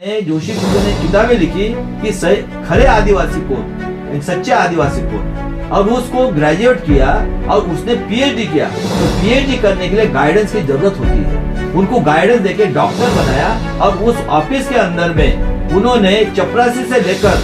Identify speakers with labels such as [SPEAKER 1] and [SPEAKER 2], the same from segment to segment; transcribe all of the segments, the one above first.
[SPEAKER 1] जोशी कुंज ने किताबें लिखी कि खरे आदिवासी कौन, एक सच्चे आदिवासी कौन, और उसको ग्रेजुएट किया और उसने पीएचडी किया। तो पीएचडी करने के लिए गाइडेंस की जरूरत होती है, उनको गाइडेंस देके डॉक्टर बनाया और उस ऑफिस के अंदर में उन्होंने चपरासी से लेकर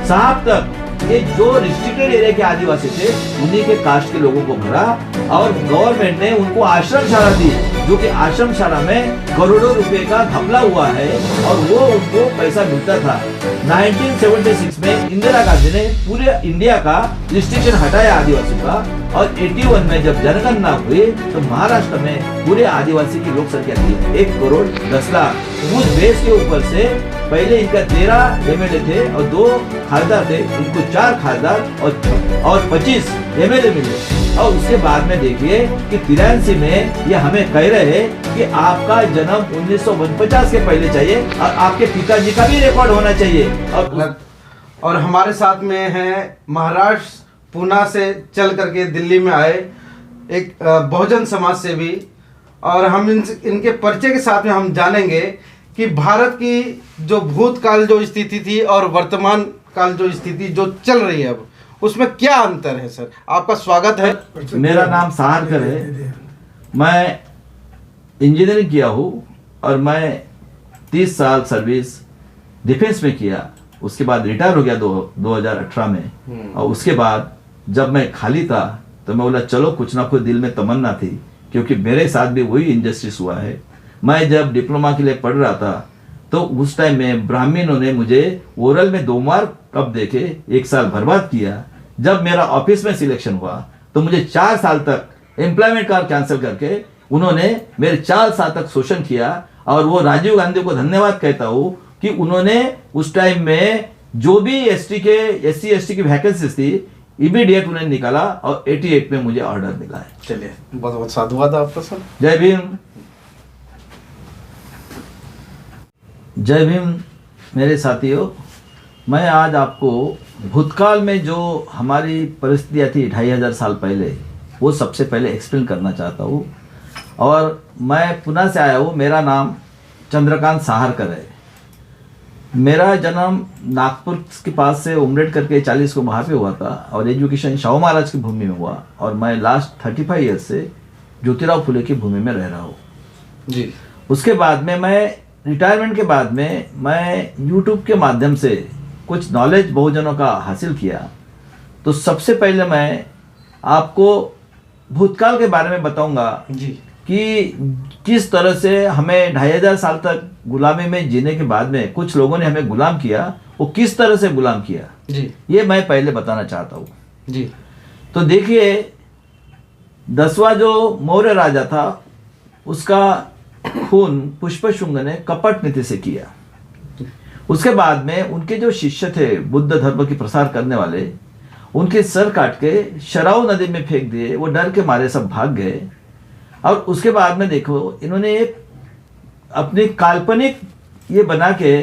[SPEAKER 1] साहब तक ये जो रिस्ट्रिक्टेड एरिया के आदिवासी थे उन्हीं के कास्ट के लोगों को भरा और गवर्नमेंट ने उनको आश्रमशाला दी, जो कि आश्रमशाला में करोड़ों रुपए का घपला हुआ है और वो उनको पैसा मिलता था। 1976 में इंदिरा गांधी ने पूरे इंडिया का रिस्ट्रिक्शन हटाया आदिवासी का, और 81 में जब जनगणना हुई तो महाराष्ट्र में पूरे आदिवासी की लोक संख्या थी 1 करोड़ 10 लाख। उस बेस के ऊपर से पहले इनका 13 एमएलए थे और 2 खासदार थे, इनको 4 खासदार और 25 एमएलए मिले। और उसके बाद में देखिए कि 83 में ये हमें कह रहे हैं कि आपका जन्म 1949 के पहले चाहिए और आपके पिताजी का भी रिकॉर्ड होना चाहिए।
[SPEAKER 2] और हमारे साथ में है महाराष्ट्र पूना से चल करके दिल्ली में आए एक बहुजन समाज सेवी, और हम इनके परिचय के साथ में हम जानेंगे कि भारत की जो भूतकाल जो स्थिति थी और वर्तमान काल जो स्थिति जो चल रही है अब, उसमें क्या अंतर है। सर आपका स्वागत है।
[SPEAKER 1] मेरा नाम सहारकर है, मैं इंजीनियरिंग किया हूँ और मैं 30 साल सर्विस डिफेंस में किया। उसके बाद रिटायर हो गया 2018 में। और उसके बाद जब मैं खाली था तो मैं बोला चलो कुछ ना कुछ दिल में तमन्ना थी, क्योंकि मेरे साथ भी वही इंजस्टिस हुआ है। मैं जब डिप्लोमा के लिए पढ़ रहा था तो उस टाइम में ब्राह्मणों ने मुझे ओरल में 2 मार्क कब देके 1 साल बर्बाद किया। जब मेरा ऑफिस में सिलेक्शन हुआ तो मुझे 4 साल तक एम्प्लॉयमेंट कार्ड कैंसिल करके उन्होंने मेरे 4 साल तक शोषण किया। और वो राजीव गांधी को धन्यवाद कहता हूँ कि उन्होंने उस टाइम में जो भी एससी एसटी की वैकेंसीज थी इमीडिएट उन्हें निकाला और 88 में मुझे ऑर्डर मिला है।
[SPEAKER 2] चलिए बहुत बहुत साधुवाद आपका सर।
[SPEAKER 1] जय भीम। जय भीम मेरे साथियों, मैं आज आपको भूतकाल में जो हमारी परिस्थितियाँ थी 2500 साल पहले, वो सबसे पहले एक्सप्लेन करना चाहता हूँ। और मैं पुणे से आया हूँ, मेरा नाम चंद्रकांत सहारकर है। मेरा जन्म नागपुर के पास से उमरेड करके 40 को वहाँ पे हुआ था और एजुकेशन शाहू महाराज की भूमि में हुआ। और मैं लास्ट 35 ईयर्स से ज्योतिराव फुले की भूमि में रह रहा हूँ
[SPEAKER 2] जी।
[SPEAKER 1] उसके बाद में मैं रिटायरमेंट के बाद में मैं यूट्यूब के माध्यम से कुछ नॉलेज बहुजनों का हासिल किया। तो सबसे पहले मैं आपको भूतकाल के बारे में बताऊंगा
[SPEAKER 2] जी
[SPEAKER 1] कि किस तरह से हमें 2500 साल तक गुलामी में जीने के बाद में कुछ लोगों ने हमें गुलाम किया, वो किस तरह से गुलाम किया
[SPEAKER 2] जी,
[SPEAKER 1] ये मैं पहले बताना चाहता हूँ
[SPEAKER 2] जी।
[SPEAKER 1] तो देखिए 10वां जो मौर्य राजा था उसका खून पुष्पशुंग ने कपट नीति से किया। उसके बाद में उनके जो शिष्य थे बुद्ध धर्म की प्रसार करने वाले, उनके सर काट के शराव नदी में फेंक दिए, वो डर के मारे सब भाग गए। और उसके बाद में देखो इन्होंने एक अपनी काल्पनिक ये बना के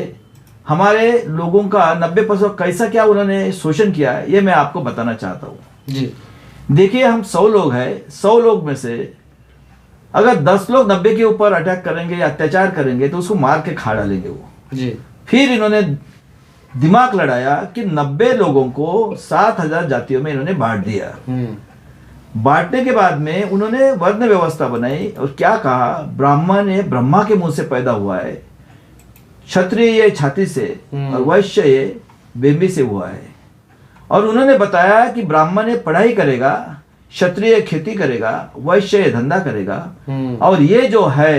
[SPEAKER 1] हमारे लोगों का 90% कैसा क्या उन्होंने शोषण किया, ये मैं आपको बताना चाहता हूँ
[SPEAKER 2] जी।
[SPEAKER 1] देखिए हम 100 लोग हैं, 100 लोग में से अगर 10 लोग 90 के ऊपर अटैक करेंगे या अत्याचार करेंगे तो उसको मार के खा डालेंगे वो
[SPEAKER 2] जी।
[SPEAKER 1] फिर इन्होंने दिमाग लड़ाया कि 90 लोगों को 7000 जातियों में इन्होंने बांट दिया। बांटने के बाद में उन्होंने वर्ण व्यवस्था बनाई और क्या कहा, ब्राह्मण ये ब्रह्मा के मुंह से पैदा हुआ है, क्षत्रिय ये छाती से और वैश्य ये बेंबी से हुआ है। और उन्होंने बताया कि ब्राह्मण ये पढ़ाई करेगा, क्षत्रिय खेती करेगा, वैश्य ये धंधा करेगा, और ये जो है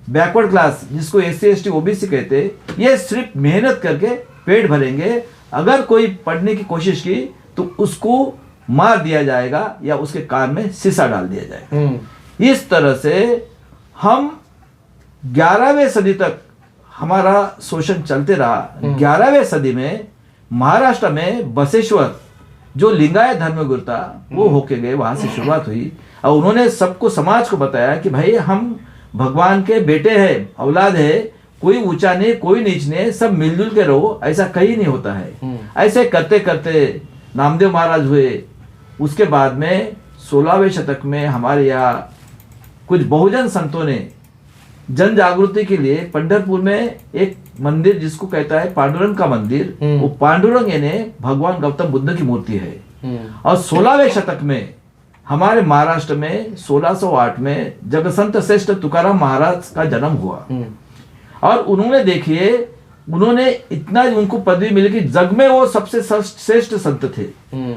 [SPEAKER 1] बैकवर्ड क्लास जिसको SC ST OBC कहते, ये सिर्फ मेहनत करके पेट भरेंगे। अगर कोई पढ़ने की कोशिश की तो उसको मार दिया जाएगा या उसके कान में शीशा डाल दिया जाएगा। इस तरह से हम 11वीं सदी तक हमारा शोषण चलते रहा। 11वीं सदी में महाराष्ट्र में बसेश्वर जो लिंगायत धर्मगुरु था वो होके गए, वहां से शुरुआत हुई। और उन्होंने सबको समाज को बताया कि भाई हम भगवान के बेटे हैं, औलाद है, कोई ऊंचा नहीं कोई नीच नहीं, सब मिलजुल के रहो, ऐसा कहीं नहीं होता है। ऐसे करते करते नामदेव महाराज हुए। उसके बाद में 16वें शतक में हमारे यहाँ कुछ बहुजन संतों ने जन जागृति के लिए पंढरपुर में एक मंदिर जिसको कहता है पांडुरंग का मंदिर, वो पांडुरंग यानी भगवान गौतम बुद्ध की मूर्ति है। और 16वें शतक में हमारे महाराष्ट्र में 1608 में जगसंत श्रेष्ठ तुकाराम महाराज का जन्म हुआ। और उन्होंने देखिए, उन्होंने इतना उनको पदवी मिली कि जग में वो सबसे श्रेष्ठ संत थे।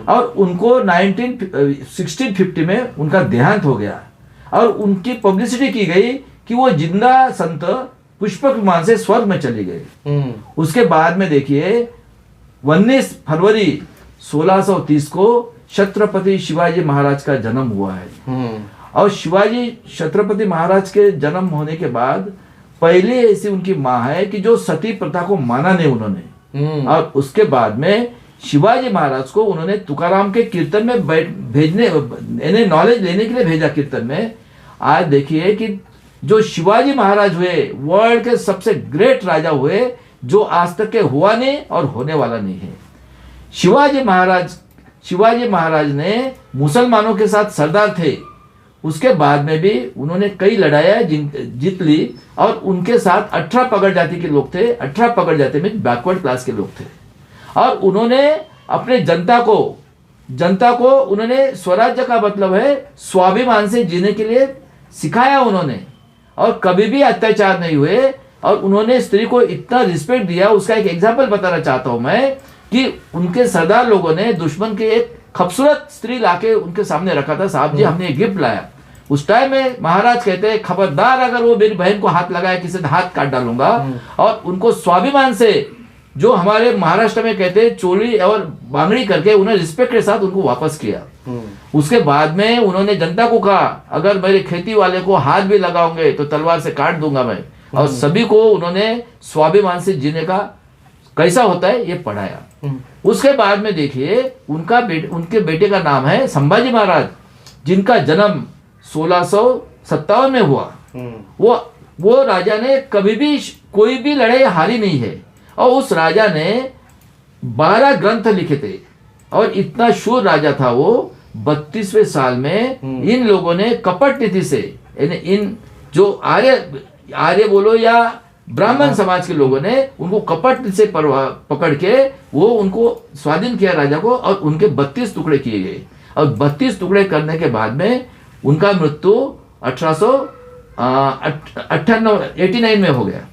[SPEAKER 1] और उनको 1650 में उनका देहांत हो गया और उनकी पब्लिसिटी की गई कि वो जिंदा संत पुष्पक विमान से स्वर्ग में चले गए। उसके बाद में देखिए 19 फरवरी 1630 को छत्रपति शिवाजी महाराज का जन्म हुआ है। और शिवाजी छत्रपति महाराज के जन्म होने के बाद पहले ऐसी उनकी माँ है कि जो सती प्रथा को माना नहीं उन्होंने। और उसके बाद में शिवाजी महाराज को उन्होंने तुकाराम के कीर्तन में भेजने, यानी नॉलेज लेने के लिए भेजा कीर्तन में। आज देखिए कि जो शिवाजी महाराज हुए वर्ल्ड के सबसे ग्रेट राजा हुए, जो आज तक के हुआ नहीं और होने वाला नहीं है। शिवाजी महाराज ने मुसलमानों के साथ सरदार थे, उसके बाद में भी उन्होंने कई लड़ाइयाँ जीत ली। और उनके साथ 18 पगड़ जाति के लोग थे। 18 पगड़ जाति में बैकवर्ड क्लास के लोग थे। और उन्होंने अपने जनता को उन्होंने स्वराज्य का मतलब है स्वाभिमान से जीने के लिए सिखाया उन्होंने। और कभी भी अत्याचार नहीं हुए। और उन्होंने स्त्री को इतना रिस्पेक्ट दिया। उसका एक एग्जाम्पल बताना चाहता हूं मैं कि उनके सरदार लोगों ने दुश्मन के एक खूबसूरत स्त्री लाके उनके सामने रखा था, साहब जी हमने एक गिफ्ट लाया। उस टाइम में महाराज कहते हैं खबरदार अगर वो मेरी बहन को हाथ लगाए किसी ने हाथ काट डालूंगा। और उनको स्वाभिमान से, जो हमारे महाराष्ट्र में कहते हैं चोली और बांगड़ी करके, उन्हें रिस्पेक्ट के साथ उनको वापस किया। उसके बाद में उन्होंने जनता को कहा अगर मेरे खेती वाले को हाथ भी लगाओगे तो तलवार से काट दूंगा मैं। और सभी को उन्होंने स्वाभिमान से जीने का कैसा होता है ये पढ़ाया। उसके बाद में देखिए उनके बेटे का नाम है संभाजी महाराज, जिनका जन्म 1657 में हुआ। वो राजा ने कभी भी कोई भी लड़ाई हारी नहीं है। और उस राजा ने 12 ग्रंथ लिखे थे। और इतना शूर राजा था वो। 32वें साल में इन लोगों ने कपट नीति से, यानी इन जो आर्य बोलो या ब्राह्मण समाज के लोगों ने उनको कपट से पकड़ के वो उनको स्वाधीन किया राजा को। और उनके 32 टुकड़े किए गए। और 32 टुकड़े करने के बाद में उनका मृत्यु 1889 में हो गया।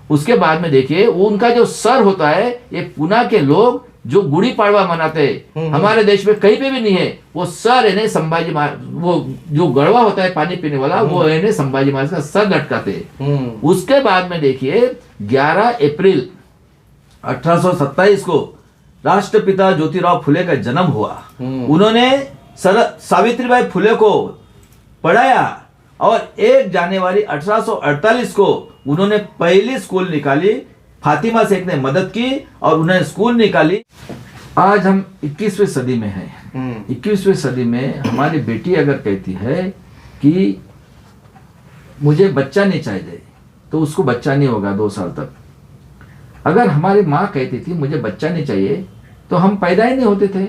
[SPEAKER 1] उसके बाद में देखिए वो उनका जो सर होता है, ये पुणे के लोग जो गुड़ी पाड़वा मनाते हैं, हमारे देश में कहीं पे भी नहीं है। वो सर यानी संभाजी महाराज, वो जो गड़वा होता है पानी पीने वाला, वो यानी संभाजी महाराज का सर लटकाते हैं। उसके बाद में देखिए 11 अप्रैल 1827 को राष्ट्रपिता ज्योतिराव फुले का जन्म हुआ। उन्होंने सावित्रीबाई फुले को पढ़ाया। और 1 जनवरी 1848 को उन्होंने पहली स्कूल निकाली। फातिमा शेख ने मदद की और उन्होंने स्कूल निकाली। आज हम 21वीं सदी में हैं। 21वीं सदी में हमारी बेटी अगर कहती है कि मुझे बच्चा नहीं चाहिए, तो उसको बच्चा नहीं होगा 2 साल तक। अगर हमारी माँ कहती थी मुझे बच्चा नहीं चाहिए, तो हम पैदा ही नहीं होते थे।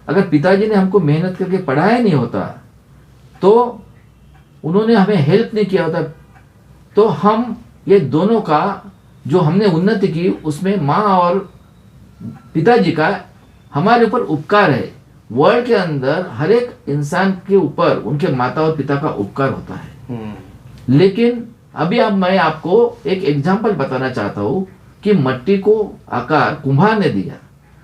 [SPEAKER 1] अगर पिताजी ने हमको मेहनत करके पढ़ाया नहीं होता, तो उन्होंने हमें हेल्प नहीं किया होता, तो हम ये दोनों का जो हमने उन्नति की उसमें माँ और पिताजी का हमारे ऊपर उपकार है। वर्ल्ड के अंदर हर एक इंसान के ऊपर उनके माता और पिता का उपकार होता है। लेकिन अभी अब मैं आपको एक एग्जाम्पल बताना चाहता हूँ कि मिट्टी को आकार कुम्हार ने दिया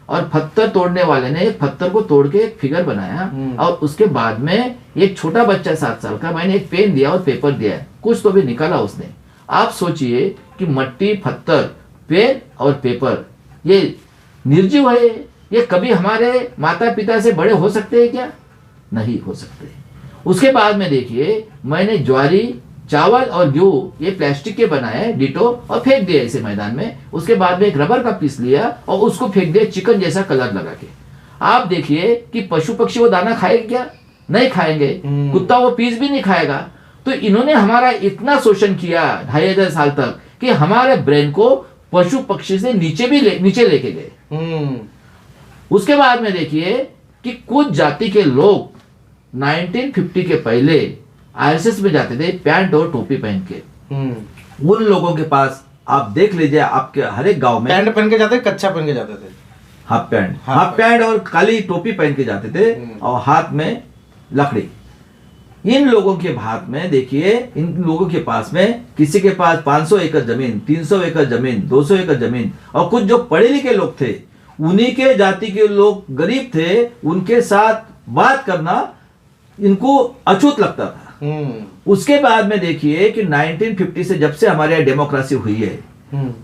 [SPEAKER 1] और पत्थर तोड़ने वाले ने एक पत्थर को तोड़ के एक फिगर बनाया। और उसके बाद में एक छोटा बच्चा 7 साल का, मैंने एक पेन दिया और पेपर दिया, कुछ तो भी निकाला उसने। आप सोचिए कि मिट्टी, पत्थर, पेन और पेपर ये निर्जीव है। ये कभी हमारे माता पिता से बड़े हो सकते हैं क्या? नहीं हो सकते। उसके बाद में देखिए मैंने ज्वारी, चावल और गेहूं ये प्लास्टिक के बनाए डिटो और फेंक दिया इसे मैदान में। उसके बाद में एक रबर का पीस लिया और उसको फेंक दिया चिकन जैसा कलर लगा के। आप देखिए कि पशु पक्षी वो दाना खाएंगे क्या? नहीं खाएंगे। कुत्ता वो पीस भी नहीं खाएगा। तो इन्होंने हमारा इतना शोषण किया 2500 साल तक कि हमारे ब्रेन को पशु पक्षी से नीचे लेके गए। उसके बाद में देखिए कि कुछ जाति के लोग 1950 के पहले आरएसएस में जाते थे पैंट और टोपी पहन के। उन लोगों के पास आप देख लीजिए, आपके हर एक गांव में
[SPEAKER 2] पैंट पहन के जाते, कच्चा पहन के जाते थे,
[SPEAKER 1] हाफ पैंट और काली टोपी पहन के जाते थे और हाथ में लकड़ी। इन लोगों के हाथ में देखिए, इन लोगों के पास में किसी के पास 500 एकड़ जमीन, 300 एकड़ जमीन, 200 एकड़ जमीन, और कुछ जो पढ़े लिखे लोग थे, उन्हीं के जाति के लोग गरीब थे, उनके साथ बात करना इनको अछूत लगता था। उसके बाद में देखिए कि 1950 से जब से हमारे यहाँ डेमोक्रेसी हुई है,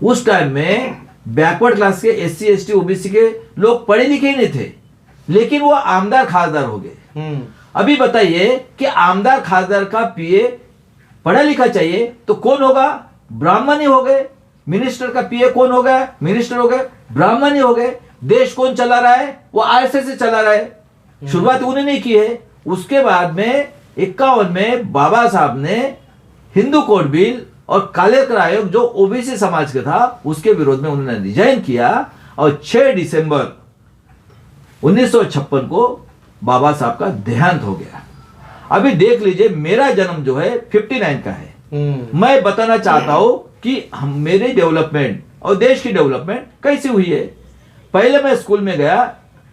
[SPEAKER 1] उस टाइम में बैकवर्ड क्लास के SC ST OBC के लोग पढ़े लिखे ही नहीं थे, लेकिन वो आमदार खासदार हो गए। अभी बताइए कि आमदार खासदार का PA पढ़ा लिखा चाहिए तो कौन होगा? ब्राह्मण ही हो गए। मिनिस्टर का PA कौन हो गया? मिनिस्टर हो गए, ब्राह्मण ही हो गए। देश कौन चला रहा है? वो RSS से चला रहा है। शुरुआत उन्होंने नहीं की है। उसके बाद में 51 में बाबा साहब ने हिंदू कोड बिल और कालेकर आयोग जो OBC समाज का था, उसके विरोध में उन्होंने रिजाइन किया और 6 दिसंबर 1956 को बाबा साहब का देहांत हो गया। अभी देख लीजिए, मेरा जन्म जो है 59 का है। मैं बताना चाहता हूं कि हम मेरी डेवलपमेंट और देश की डेवलपमेंट कैसी हुई है। पहले मैं स्कूल में गया,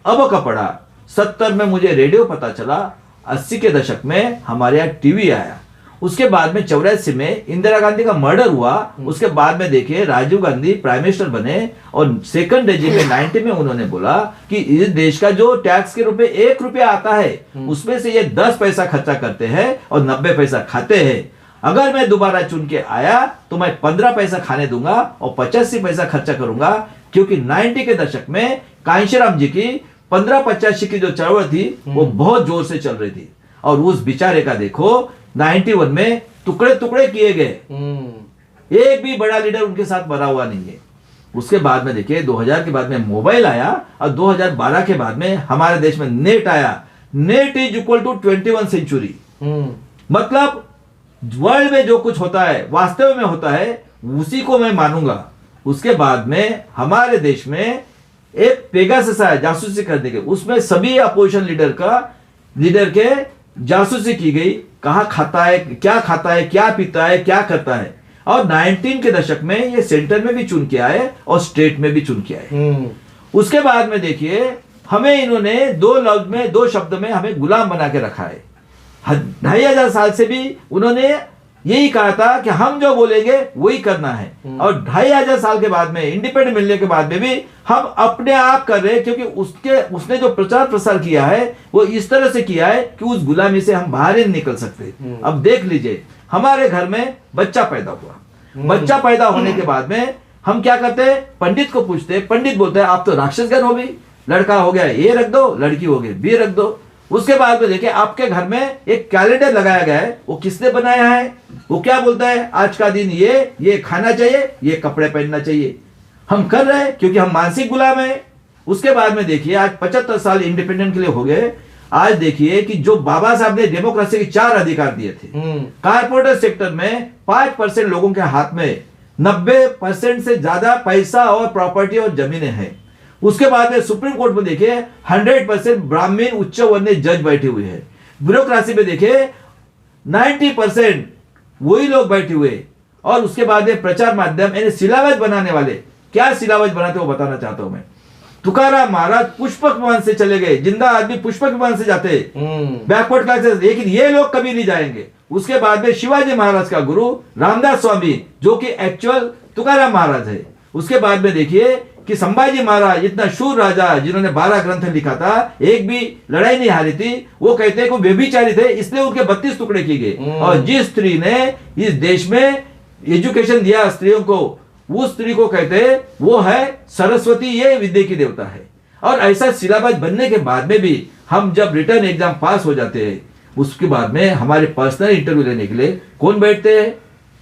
[SPEAKER 1] अब का पढ़ा। 70 में मुझे रेडियो पता चला, 80 के दशक में हमारे यहाँ टीवी आया। उसके बाद में 84 में इंदिरा गांधी का मर्डर हुआ। उसके बाद में देखिए राजीव गांधी प्राइम मिनिस्टर बने और सेकंड रेजिम में 90 में उन्होंने बोला कि इस देश का जो टैक्स के रूप में 1 रुपया आता है, उसमें से ये 10 पैसा खर्चा करते हैं और 90 पैसा खाते हैं। अगर मैं दोबारा चुन के आया तो मैं 15 पैसा खाने दूंगा और 85 पैसा खर्चा करूंगा, क्योंकि 90 के दशक में कांशीराम जी की 1585 की जो चळवळ थी वो बहुत जोर से चल रही थी। और उस बेचारे का देखो 91 में टुकड़े टुकड़े किए गए। एक भी बड़ा लीडर उनके साथ मरा हुआ नहीं है। उसके बाद में देखिए 2000 के बाद में मोबाइल आया और 2012 के बाद में हमारे देश में नेट आया। Net is equal to 21 century. मतलब वर्ल्ड में जो कुछ होता है वास्तव में होता है, उसी को मैं मानूंगा। उसके बाद में हमारे देश में एक पेगासस आया जासूसी करने के, उसमें सभी अपोजिशन लीडर के जासूसी की गई। कहां खाता है, क्या पीता है, क्या करता है। और 19 के दशक में ये सेंटर में भी चुन के आए और स्टेट में भी चुन के आए। उसके बाद में देखिए हमें इन्होंने 2 शब्द में हमें गुलाम बना के रखा है। 2500 साल से भी उन्होंने यही कहा था कि हम जो बोलेंगे वही करना है। और 2500 साल के बाद में, इंडिपेंडेंट मिलने के बाद में भी हम अपने आप कर रहे हैं, क्योंकि उसने जो प्रचार प्रसार किया है वो इस तरह से किया है कि उस गुलामी से हम बाहर ही नहीं निकल सकते। अब देख लीजिए, हमारे घर में बच्चा पैदा हुआ। बच्चा पैदा होने के बाद में हम क्या करते हैं? पंडित को पूछते हैं। पंडित बोलते हैं आप तो राक्षसगण हो गई, लड़का हो गया ये रख दो, लड़की हो गई बी रख दो। उसके बाद में देखिए आपके घर में एक कैलेंडर लगाया गया है, वो किसने बनाया है? वो क्या बोलता है? आज का दिन ये खाना चाहिए, ये कपड़े पहनना चाहिए। हम कर रहे हैं क्योंकि हम मानसिक गुलाम हैं। उसके बाद में देखिए आज 75 साल इंडिपेंडेंट के लिए हो गए। आज देखिए कि जो बाबा साहब ने डेमोक्रेसी के 4 अधिकार दिए थे, कारपोरेट सेक्टर में 5% लोगों के हाथ में 90% से ज्यादा पैसा और प्रॉपर्टी और जमीनें हैं। उसके बाद में सुप्रीम कोर्ट में देखिए 100% ब्राह्मण उच्च वर्णीय जज बैठे हुए हैं। ब्यूरोक्रेसी में देखिए 90% वही लोग बैठे हुए। और उसके बाद में प्रचार माध्यम यानी सिलावज बनाने वाले, क्या सिलावज बनाते वो बताना चाहता हूं मैं। तुकाराम महाराज पुष्पक विमान से चले गए, जिंदा आदमी पुष्पक विमान से जाते बैकवर्ड क्लासेस, लेकिन ये लोग कभी नहीं जाएंगे। उसके बाद में शिवाजी महाराज का गुरु रामदास स्वामी जो कि एक्चुअल तुकाराम महाराज है। उसके बाद में देखिए कि संभाजी महाराज इतना शूर राजा जिन्होंने 12 ग्रंथ लिखा था, एक भी लड़ाई नहीं हारी थी, वो कहते हैं कि व्यभिचारी थे इसलिए उनके 32 टुकड़े किए गए। और जिस स्त्री ने इस देश में एजुकेशन दिया स्त्रियों को, उस स्त्री को कहते हैं वो है सरस्वती, ये विद्या की देवता है। और ऐसा सिलेबस बनने के बाद में भी हम जब रिटर्न एग्जाम पास हो जाते हैं, उसके बाद में हमारे पर्सनल इंटरव्यू लेने के लिए कौन बैठते हैं?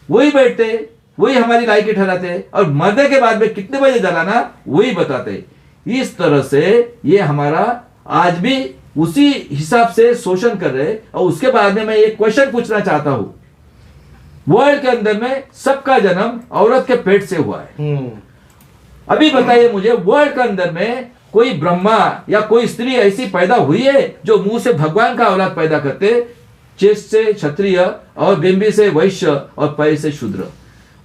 [SPEAKER 1] वही बैठते हैं, वही हमारी लायकी ठहराते हैं। और मरने के बाद में कितने बजे जलाना वही बताते हैं। इस तरह से ये हमारा आज भी उसी हिसाब से शोषण कर रहे हैं। और उसके बाद में मैं एक क्वेश्चन पूछना चाहता हूं, वर्ल्ड के अंदर में सबका जन्म औरत के पेट से हुआ है। अभी बताइए मुझे, वर्ल्ड के अंदर में कोई ब्रह्मा या कोई स्त्री ऐसी पैदा हुई है जो मुंह से भगवान का औलाद पैदा करते? चेस्ट से क्षत्रिय और बिंबी से वैश्य और पैर से शूद्र।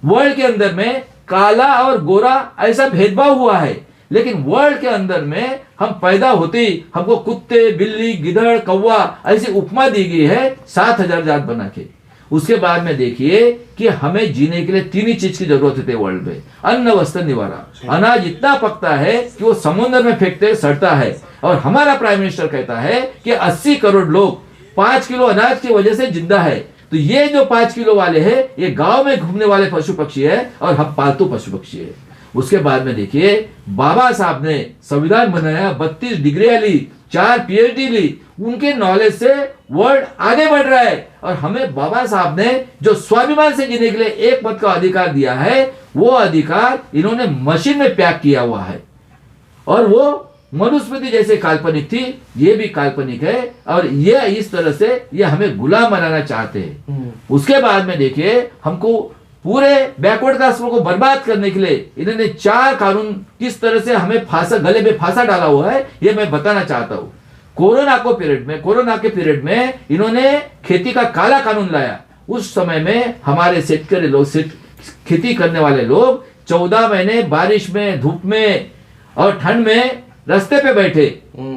[SPEAKER 1] वर्ल्ड के अंदर में काला और गोरा ऐसा भेदभाव हुआ है, लेकिन वर्ल्ड के अंदर में हम पैदा होते ही हमको कुत्ते, बिल्ली, गिधड़, कौवा ऐसी उपमा दी गई है 7000 जात बना के। उसके बाद में देखिए कि हमें जीने के लिए 3 ही चीज की जरूरत होती है वर्ल्ड में, अन्न, वस्त्र, निवारा। अनाज इतना पकता है कि वो समुद्र में फेंकते सड़ता है, और हमारा प्राइम मिनिस्टर कहता है कि 80 करोड़ लोग 5 किलो अनाज की वजह से जिंदा है। तो ये जो 5 किलो वाले हैं, ये गांव में घूमने वाले पशु पक्षी है, और हम पालतू पशु पक्षी है। उसके बाद में देखिए बाबा साहब ने संविधान बनाया, 32 डिग्रियां ली, 4 PhD ली, उनके नॉलेज से वर्ल्ड आगे बढ़ रहा है। और हमें बाबा साहब ने जो स्वाभिमान से जीने के लिए एक मत का अधिकार दिया है, वो अधिकार इन्होंने मशीन में पैक किया हुआ है। और वो मनुस्मृति जैसे काल्पनिक थी, ये भी काल्पनिक है, और ये इस तरह से ये हमें गुलाम बनाना चाहते हैं। उसके बाद में देखिए हमको पूरे बैकवर्ड कास्टों को बर्बाद करने के लिए इन्होंने 4 कानून किस तरह से हमें फांसा, गले में फांसा डाला हुआ है, ये मैं बताना चाहता हूँ। कोरोना के पीरियड में इन्होंने खेती का काला कानून लाया। उस समय में हमारे शेतकरी लोग, खेती करने वाले लोग 14 महीने बारिश में, धूप में और ठंड में रास्ते पे बैठे।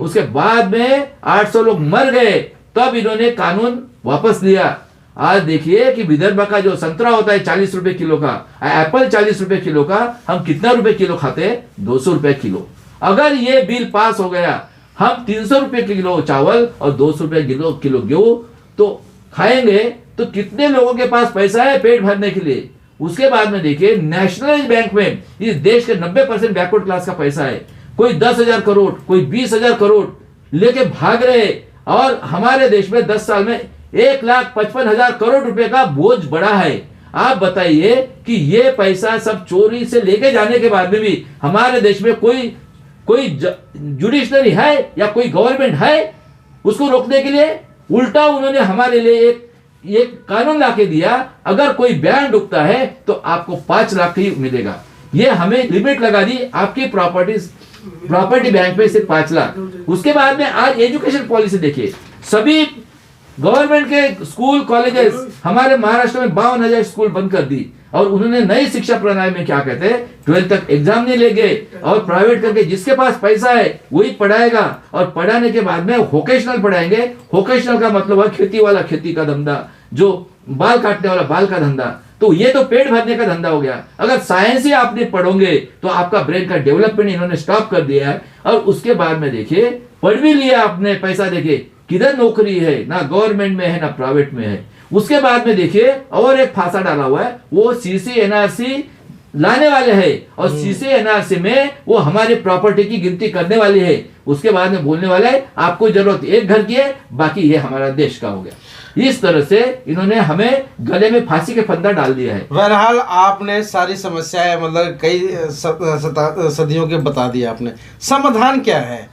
[SPEAKER 1] उसके बाद में 800 लोग मर गए, तब इन्होंने कानून वापस लिया। आज देखिए कि विदर्भ का जो संतरा होता है 40 रुपए किलो का, एप्पल 40 रुपए किलो का, हम कितना रुपए किलो खाते हैं? 200 रुपए किलो। अगर ये बिल पास हो गया, हम 300 रुपए किलो चावल और 200 रुपए किलो गेहूं तो खाएंगे, तो कितने लोगों के पास पैसा है पेट भरने के लिए? उसके बाद में देखिए नेशनलाइज बैंक में इस देश के 90% बैकवर्ड क्लास का पैसा है। कोई 10,000 करोड़, कोई 20,000 करोड़ लेके भाग रहे, और हमारे देश में 10 साल में 1,55,000 करोड़ रुपए का बोझ बढ़ा है। आप बताइए कि ये पैसा सब चोरी से लेके जाने के बाद में भी हमारे देश में कोई जुडिशनरी है या कोई गवर्नमेंट है उसको रोकने के लिए? उल्टा उन्होंने हमारे लिए एक कानून लाके दिया, अगर कोई बयान डूबता है तो आपको 5 लाख ही मिलेगा। ये हमें लिमिट लगा दी आपकी प्रॉपर्टी बैंक में सिर्फ 5 लाख। उसके बाद में आज एजुकेशन पॉलिसी देखिए, सभी गवर्नमेंट के स्कूल कॉलेजेस हमारे महाराष्ट्र में 52,000 स्कूल बंद कर दी, और उन्होंने नई शिक्षा प्रणाली में क्या कहते हैं, 12th तक एग्जाम नहीं लेंगे, और प्राइवेट करके जिसके पास पैसा है वही पढ़ाएगा, और पढ़ाने के बाद में वोकेशनल पढ़ाएंगे। वोकेशनल का मतलब है खेती वाला खेती का धंधा, जो बाल काटने वाला बाल का धंधा। तो ये तो पेट भरने का धंधा हो गया। अगर साइंस ही आप नहीं पढ़ोगे तो आपका ब्रेन का डेवलपमेंट इन्होंने स्टॉप कर दिया है। और उसके बाद में देखिए पढ़ भी लिया आपने, पैसा देके किधर नौकरी है, ना गवर्नमेंट में है ना प्राइवेट में है। उसके बाद में देखिए और एक फांसा डाला हुआ है, वो CC NRC लाने वाले हैं, और CC NRC में वो हमारी प्रॉपर्टी की गिनती करने वाली है। उसके बाद में बोलने वाला है आपको जरूरत एक घर की है, बाकी ये हमारा देश का हो गया। इस तरह से इन्होंने हमें गले में फांसी के फंदा डाल दिया है।
[SPEAKER 2] बहरहाल आपने सारी समस्याएं मतलब कई सदियों के बता दिया आपने। समाधान क्या है?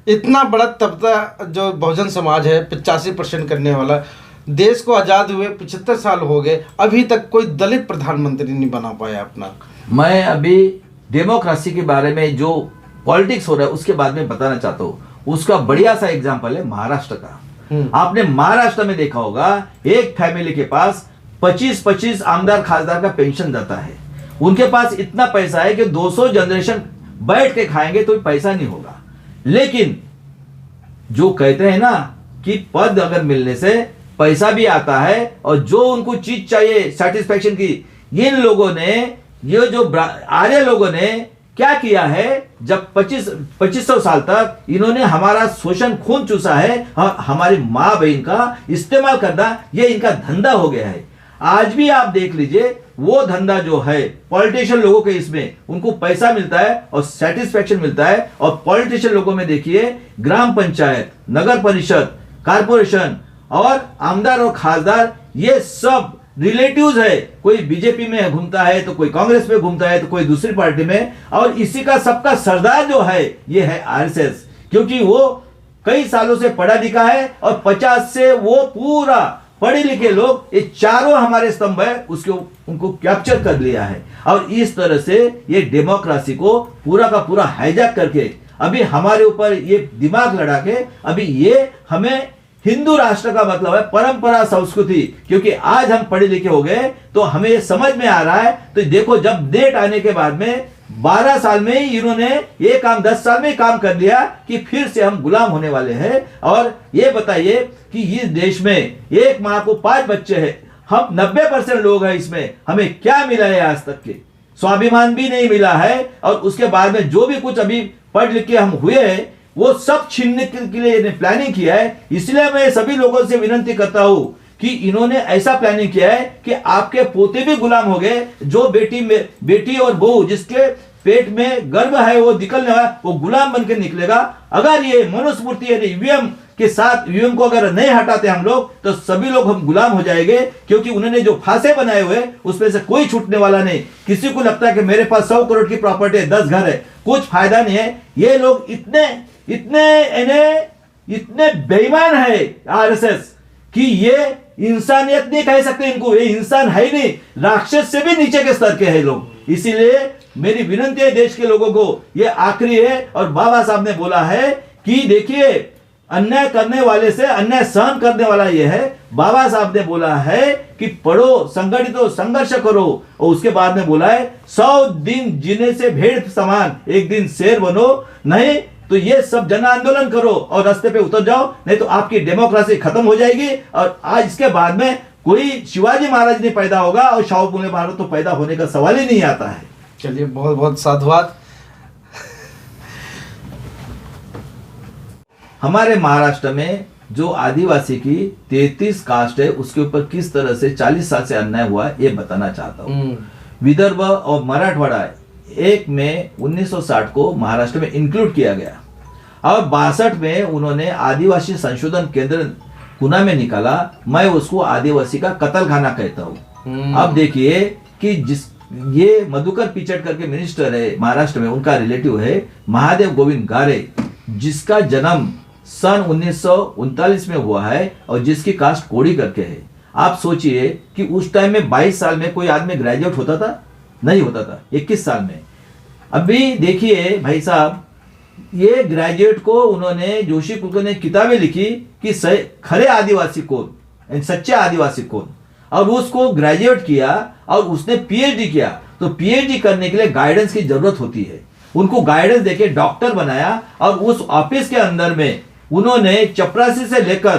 [SPEAKER 2] इतना बड़ा तबका जो बहुजन समाज है 85% करने वाला, देश को आज़ाद हुए 75 साल हो गए, अभी तक कोई दलित प्रधानमंत्री नहीं बना पाया अपना।
[SPEAKER 1] मैं अभी डेमोक्रेसी के बारे में जो पॉलिटिक्स हो रहा है उसके बारे में बताना चाहता हूँ। उसका बढ़िया सा एग्जाम्पल है महाराष्ट्र का। आपने महाराष्ट्र में देखा होगा एक फैमिली के पास 25-25 आमदार खासदार का पेंशन जाता है। उनके पास इतना पैसा है कि 200 जनरेशन बैठ के खाएंगे तो पैसा नहीं होगा। लेकिन जो कहते हैं ना कि पद अगर मिलने से पैसा भी आता है, और जो उनको चीज चाहिए सेटिस्फैक्शन की, इन लोगों ने, ये जो आर्य लोगों ने क्या किया है, जब 2500 साल तक इन्होंने हमारा शोषण खून चूसा है, और हमारी माँ बहन का इस्तेमाल करना ये इनका धंधा हो गया है। आज भी आप देख लीजिए वो धंधा जो है पॉलिटिशियन लोगों के, इसमें उनको पैसा मिलता है और सेटिस्फैक्शन मिलता है। और पॉलिटिशियन लोगों में देखिए ग्राम पंचायत, नगर परिषद, कारपोरेशन और आमदार और खासदार, ये सब रिलेटिव्स है। कोई बीजेपी में घूमता है तो कोई कांग्रेस में घूमता है तो कोई दूसरी पार्टी में, और इसी का सबका सरदार जो है ये है RSS, क्योंकि वो कई सालों से पढ़ा लिखा है, और 50 से वो पूरा पढ़े लिखे लोग, ये चारों हमारे स्तंभ है, उसके उनको कैप्चर कर लिया है। और इस तरह से ये डेमोक्रेसी को पूरा का पूरा हाईजैक करके अभी हमारे ऊपर ये दिमाग लड़ा के अभी ये हमें हिंदू राष्ट्र का मतलब है परंपरा संस्कृति। क्योंकि आज हम पढ़े लिखे हो गए तो हमें ये समझ में आ रहा है। तो देखो जब नेट आने के बाद में 12 साल में ही इन्होंने ये काम 10 साल में ही काम कर लिया कि फिर से हम गुलाम होने वाले हैं। और ये बताइए कि इस देश में एक माँ को 5 बच्चे हैं, हम 90% लोग हैं, इसमें हमें क्या मिला है? आज तक के स्वाभिमान भी नहीं मिला है। और उसके बाद में जो भी कुछ अभी पढ़ लिख के हम हुए हैं वो सब छीनने के लिए प्लानिंग किया है। इसलिए मैं सभी लोगों से विनती करता हूं कि इन्होंने ऐसा प्लानिंग किया है कि आपके पोते भी गुलाम हो गए। जो बेटी और बहू जिसके पेट में गर्भ है वो निकलने वाला वो गुलाम बन के निकलेगा। अगर ये मनुस्मृति यानी ईवीएम के साथ ईवीएम को अगर नहीं हटाते हम लोग तो सभी लोग हम गुलाम हो जाएंगे। क्योंकि उन्होंने जो फांसे बनाए हुए उसमें से कोई छूटने वाला नहीं। किसी को लगता है कि मेरे पास 100 करोड़ की प्रॉपर्टी है, 10 घर है, कुछ फायदा नहीं है। ये लोग इतने बेईमान है आरएसएस कि ये इंसानियत नहीं कह सकते इनको। ये इंसान है ही नहीं, राक्षस से भी नीचे के स्तर के हैं लोग। इसीलिए मेरी विनती है देश के लोगों को, ये आखिरी है। और बाबा साहब ने बोला है कि देखिए अन्याय करने वाले से अन्याय सहन करने वाला ये है। बाबा साहब ने बोला है कि पढ़ो, संगठित हो, संघर्ष करो। और उसके बाद में बोला है 100 दिन जीने से भेड़ समान, एक दिन शेर बनो। नहीं तो ये सब जन आंदोलन करो और रास्ते पे उतर जाओ, नहीं तो आपकी डेमोक्रेसी खत्म हो जाएगी। और आज इसके बाद में कोई शिवाजी महाराज नहीं पैदा होगा और शाहू पुणे महाराज तो पैदा होने का सवाल ही नहीं आता है।
[SPEAKER 2] चलिए बहुत बहुत साधुवाद।
[SPEAKER 1] हमारे महाराष्ट्र में जो आदिवासी की 33 कास्ट है उसके ऊपर किस तरह से 40 साल से अन्याय हुआ ये बताना चाहता हूँ। विदर्भ और मराठवाड़ा 1 मई 1960 को महाराष्ट्र में इंक्लूड किया गया और 62 में उन्होंने आदिवासी संशोधन केंद्र पुणे में निकाला। मैं उसको आदिवासी का कत्लखाना कहता हूँ। अब देखिए कि ये मधुकर पिचट करके मिनिस्टर है महाराष्ट्र में, उनका रिलेटिव है महादेव गोविंद गारे, जिसका जन्म सन 1939 में हुआ है और जिसकी कास्ट कोड़ी करके है। आप सोचिए कि उस टाइम में 22 साल में कोई आदमी ग्रेजुएट होता था? नहीं होता था। 21 साल में। अभी देखिए भाई साहब, ये ग्रेजुएट को उन्होंने जोशी कुलकर्णी ने किताबें लिखी कि खरे आदिवासी कौन, सच्चे आदिवासी कौन, और उसको ग्रेजुएट किया और उसने पीएचडी किया। तो पीएचडी करने के लिए गाइडेंस की जरूरत होती है। उनको गाइडेंस देके डॉक्टर बनाया और उस ऑफिस के अंदर में उन्होंने चपरासी से लेकर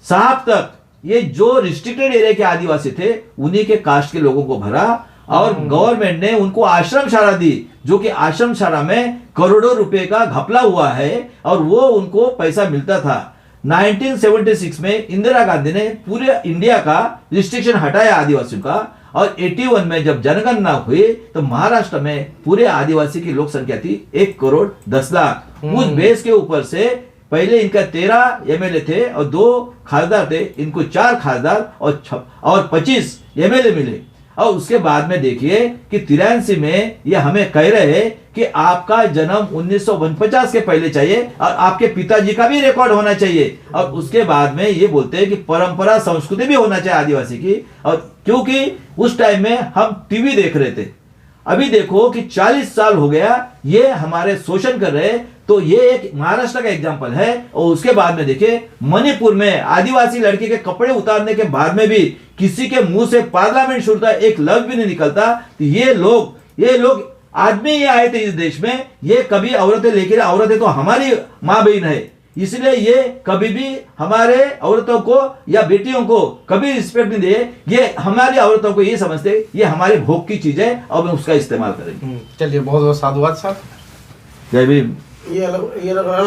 [SPEAKER 1] साहब तक ये जो रिस्ट्रिक्टेड एरिया के आदिवासी थे उन्हीं के कास्ट के लोगों को भरा। और गवर्नमेंट ने उनको आश्रमशाला दी, जो कि आश्रमशाला में करोड़ों रुपए का घपला हुआ है और वो उनको पैसा मिलता था। 1976 में इंदिरा गांधी ने पूरे इंडिया का रिस्ट्रिक्शन हटाया आदिवासियों का। और 81 में जब जनगणना हुई तो महाराष्ट्र में पूरे आदिवासी की लोक संख्या थी 1 करोड़ 10 लाख। उस बेस के ऊपर से पहले इनका 13 एमएलए थे और 2 खासदार थे, इनको 4 खासदार और 25 एमएलए मिले। और उसके बाद में देखिए कि 83 में ये हमें कह रहे हैं कि आपका जन्म 1949 के पहले चाहिए और आपके पिताजी का भी रिकॉर्ड होना चाहिए। और उसके बाद में ये बोलते हैं कि परंपरा संस्कृति भी होना चाहिए आदिवासी की। और क्योंकि उस टाइम में हम टीवी देख रहे थे, अभी देखो कि 40 साल हो गया ये हमारे शोषण कर रहे हैं। तो ये एक महाराष्ट्र का एग्जांपल है। और उसके बाद में देखिए मणिपुर में आदिवासी लड़की के कपड़े उतारने के बाद में भी किसी के मुंह से पार्लियामेंट शुरू एक लफ्ज भी नहीं निकलता। तो ये लोग आदमी ये आए थे इस देश में, ये कभी औरतें लेकर, औरतें तो हमारी माँ बहन है, इसलिए ये कभी भी हमारे औरतों को या बेटियों को कभी रिस्पेक्ट नहीं दे। ये हमारी औरतों को ये समझते ये हमारे भोग की चीज है और हम उसका इस्तेमाल करेंगे।
[SPEAKER 2] चलिए बहुत बहुत साधुवाद साहब।
[SPEAKER 1] जय भीम।
[SPEAKER 2] ये लग रहा